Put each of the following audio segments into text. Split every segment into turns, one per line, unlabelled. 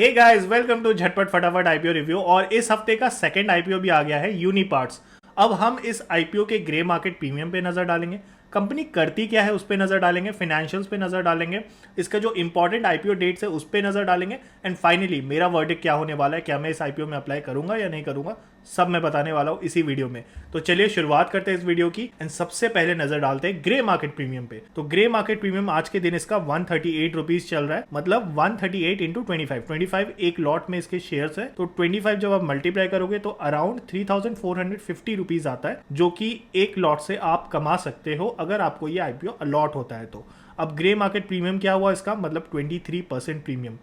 Hey guys, welcome to झटपट फटाफट IPO review. और इस हफ्ते का सेकंड आईपीओ भी आ गया है, यूनिपार्ट्स। अब हम इस आईपीओ के ग्रे मार्केट प्रीमियम पे नजर डालेंगे, कंपनी करती क्या है उस पर नजर डालेंगे, फाइनेंशियल्स पे नजर डालेंगे, इसका जो इंपॉर्टेंट आईपीओ डेट्स है उस पर नजर डालेंगे, एंड फाइनली मेरा वर्डिक्ट क्या होने वाला है, क्या मैं इस आईपीओ में अप्लाई करूंगा या नहीं करूंगा, सब मैं बताने वाला हूं इसी वीडियो में। तो चलिए शुरुआत करते हैं इस वीडियो की, एंड सबसे पहले नजर डालते हैं ग्रे मार्केट प्रीमियम पे। तो ग्रे मार्केट प्रीमियम आज के दिन इसका 138 रुपीज चल रहा है, मतलब 138 इंटू 25 एक लॉट में इसके शेयर्स है। तो 25 जब आप मल्टीप्लाई करोगे तो अराउंड 3450 रुपीज आता है, जो कि एक लॉट से आप कमा सकते हो अगर आपको ये आईपीओ अलॉट होता है तो। अब ग्रे मार्केट प्रीमियम क्या हुआ इसका, मतलब 23% प्रीमियम।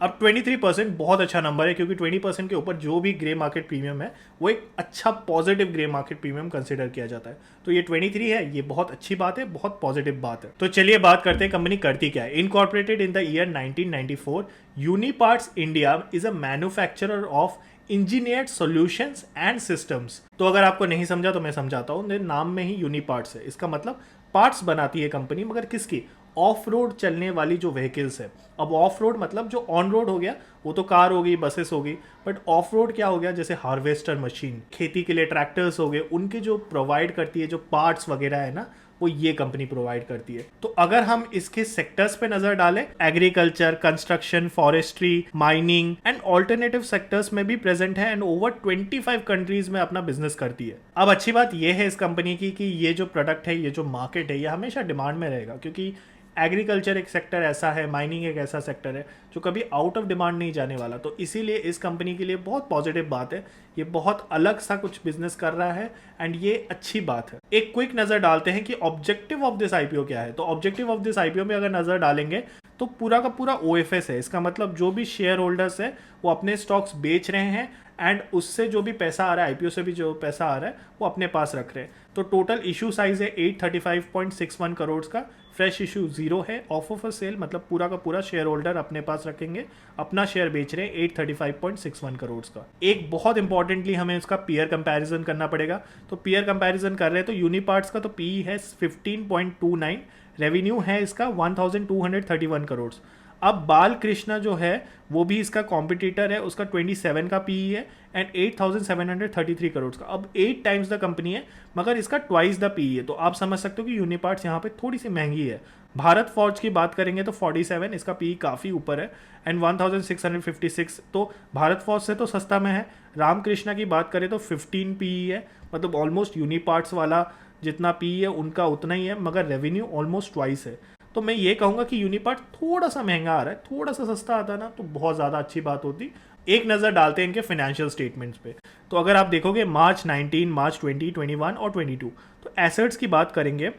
अब 23% बहुत अच्छा नंबर है, क्योंकि 20% के ऊपर जो भी ग्रे मार्केट प्रीमियम है वो एक अच्छा positive grey market premium consider किया जाता है। तो ये 23 है, ये बहुत अच्छी बात है, बहुत पॉजिटिव बात है। तो चलिए बात करते हैं कंपनी करती क्या है। Incorporated in the year 1994, Uniparts India is a manufacturer of engineered solutions and systems. तो अगर आपको नहीं समझा तो मैं समझाता हूँ, नाम में ही यूनिपार्ट्स है, इसका मतलब पार्ट्स बनाती है कंपनी, मगर किसकी? ऑफ रोड चलने वाली जो व्हीकल्स है। अब ऑफ रोड मतलब जो ऑन रोड हो गया वो तो कार होगी, बसेस होगी, बट ऑफ रोड क्या हो गया, जैसे हार्वेस्टर मशीन, खेती के लिए ट्रैक्टर्स हो गए, उनके जो प्रोवाइड करती है जो पार्ट्स वगैरह है ना, वो ये कंपनी प्रोवाइड करती है। तो अगर हम इसके सेक्टर्स पे नजर डालें, agriculture, construction, forestry, mining and alternative sectors में भी प्रेजेंट है, एंड ओवर 25 कंट्रीज में अपना बिजनेस करती है। अब अच्छी बात यह है इस कंपनी की कि ये जो प्रोडक्ट है, ये जो मार्केट है, ये हमेशा डिमांड में रहेगा, क्योंकि एग्रीकल्चर एक सेक्टर ऐसा है, माइनिंग एक ऐसा सेक्टर है जो कभी आउट ऑफ डिमांड नहीं जाने वाला। तो इसीलिए इस कंपनी के लिए बहुत पॉजिटिव बात है, ये बहुत अलग सा कुछ बिजनेस कर रहा है, एंड ये अच्छी बात है। एक क्विक नजर डालते हैं कि ऑब्जेक्टिव ऑफ दिस आईपीओ क्या है। तो ऑब्जेक्टिव ऑफ दिस आईपीओ में अगर नजर डालेंगे तो पूरा का पूरा ओएफएस है। इसका मतलब जो भी शेयर होल्डर्स है वो अपने स्टॉक्स बेच रहे हैं, एंड उससे जो भी पैसा आ रहा है, आईपीओ से भी जो पैसा आ रहा है वो अपने पास रख रहे हैं। तो टोटल इशू साइज है 835.61 करोड़ का, फ्रेश इशू 0 है, ऑफ ऑफ अ सेल, मतलब पूरा का पूरा शेयर होल्डर अपने पास रखेंगे, अपना शेयर बेच रहे हैं 835.61 करोड़ का। एक बहुत इंपॉर्टेंटली हमें इसका पीयर कंपैरिजन करना पड़ेगा। तो पीयर कंपैरिजन कर रहे हैं तो यूनिपार्ट्स का तो पीई है 15.29, रेवेन्यू है इसका 1231 करोड़। अब बाल कृष्णा जो है वो भी इसका कॉम्पिटिटर है, उसका 27 का पीई है एंड 8733 करोड़ का। अब 8 टाइम्स द कंपनी है, मगर इसका ट्वाइस द पीई है। तो आप समझ सकते हो कि यूनिपार्ट्स यहाँ पे थोड़ी सी महंगी है। भारत फॉर्ज की बात करेंगे तो 47, इसका पीई काफ़ी ऊपर है, एंड 1656, तो भारत फॉर्ज से तो सस्ता में है। रामकृष्णा की बात करें तो 15 पीई है, मतलब ऑलमोस्ट यूनिपार्ट्स वाला जितना पीई है उनका उतना ही है, मगर रेवेन्यू ऑलमोस्ट ट्वाइस है। तो मैं ये कहूँगा कि यूनिपार्ट थोड़ा सा महंगा आ रहा है, थोड़ा सा सस्ता आता ना तो बहुत ज़्यादा अच्छी बात होती। एक नज़र डालते हैं इनके फाइनेंशियल स्टेटमेंट्स पे। तो अगर आप देखोगे मार्च 19, मार्च 20, 21 और 22, तो एसेट्स की बात करेंगे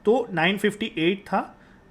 तो 958 था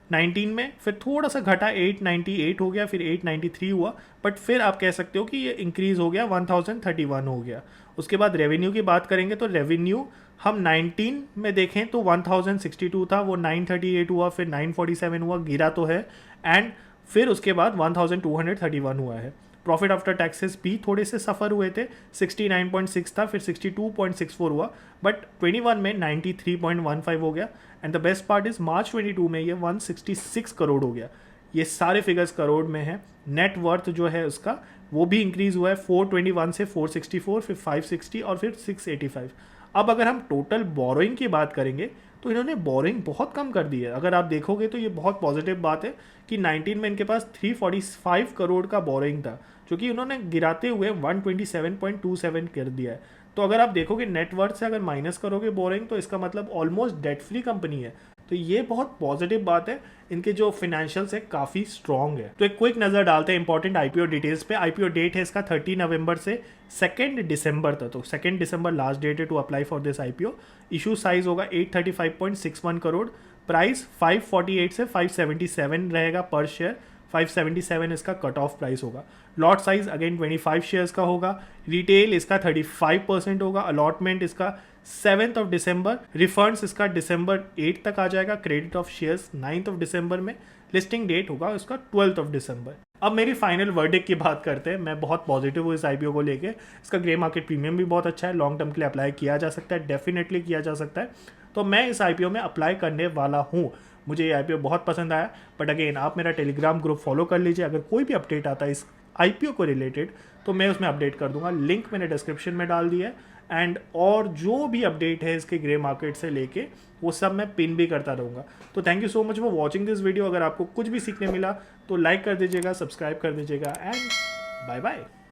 19 में, फिर थोड़ा सा घटा 898 हो गया, फिर 893 हुआ, बट फिर आप कह सकते हो कि ये इंक्रीज़ हो गया 1031 हो गया। उसके बाद रेवेन्यू की बात करेंगे तो रेवेन्यू हम 19 में देखें तो 1062 था, वो 938 हुआ, फिर 947 हुआ, गिरा तो है, एंड फिर उसके बाद 1231 हुआ है। प्रॉफिट आफ्टर टैक्सेस भी थोड़े से सफ़र हुए थे, 69.6 था, फिर 62.64 हुआ, बट 21 में 93.15 हो गया, and the best part is March 22 में ये 166 करोड़ हो गया। ये सारे फिगर्स करोड़ में हैं। नेट वर्थ जो है उसका वो भी इंक्रीज़ हुआ है 421 से 464, फिर 560 और फिर 685। अब अगर हम टोटल बोरोइंग की बात करेंगे तो इन्होंने बोरोइंग बहुत कम कर दी है। अगर आप देखोगे तो ये बहुत पॉजिटिव बात है कि 19 में इनके पास 345 करोड़ का बोरोइंग था, जो कि उन्होंने गिराते हुए 127.27 कर दिया है। तो अगर आप देखोगे नेटवर्थ से अगर माइनस करोगे बोरिंग, तो इसका मतलब ऑलमोस्ट डेट फ्री कंपनी है। तो ये बहुत पॉजिटिव बात है, इनके जो फाइनेंशियल्स है काफ़ी स्ट्रॉन्ग है। तो एक क्विक नज़र डालते हैं इंपॉर्टेंट आईपीओ डिटेल्स पे। आईपीओ डेट है इसका 30 नवंबर से 2 दिसंबर तक। तो 2 दिसंबर लास्ट डेट है to apply for this IPO. Issue size होगा 835.61 करोड़, प्राइस 548 से 577 रहेगा पर शेयर, 577 इसका कट ऑफ प्राइस होगा। लॉट साइज अगेन 25 शेयर्स का होगा, रिटेल इसका 35% होगा, अलॉटमेंट इसका 7 दिसंबर, रिफंड्स इसका दिसंबर 8 तक आ जाएगा, क्रेडिट ऑफ शेयर्स 9 दिसंबर में, लिस्टिंग डेट होगा इसका 12 दिसंबर। अब मेरी फाइनल वर्डिक्ट की बात करते हैं। मैं बहुत पॉजिटिव हूँ इस आईपीओ को लेके। इसका ग्रे मार्केट प्रीमियम भी बहुत अच्छा है, लॉन्ग टर्म के लिए अप्लाई किया जा सकता है, डेफिनेटली किया जा सकता है। तो मैं इस आईपीओ में अप्लाई करने वाला हूँ। मुझे ये आईपीओ बहुत पसंद आया, बट अगेन आप मेरा टेलीग्राम ग्रुप फॉलो कर लीजिए। अगर कोई भी अपडेट आता है इस आईपीओ को रिलेटेड, तो मैं उसमें अपडेट कर दूंगा। लिंक मैंने डिस्क्रिप्शन में डाल दिया है। एंड और जो भी अपडेट है इसके ग्रे मार्केट से लेके वो सब मैं पिन भी करता रहूँगा। तो thank you so much for watching this video. अगर आपको कुछ भी सीखने मिला तो लाइक कर दीजिएगा, सब्सक्राइब कर दीजिएगा एंड बाय बाय।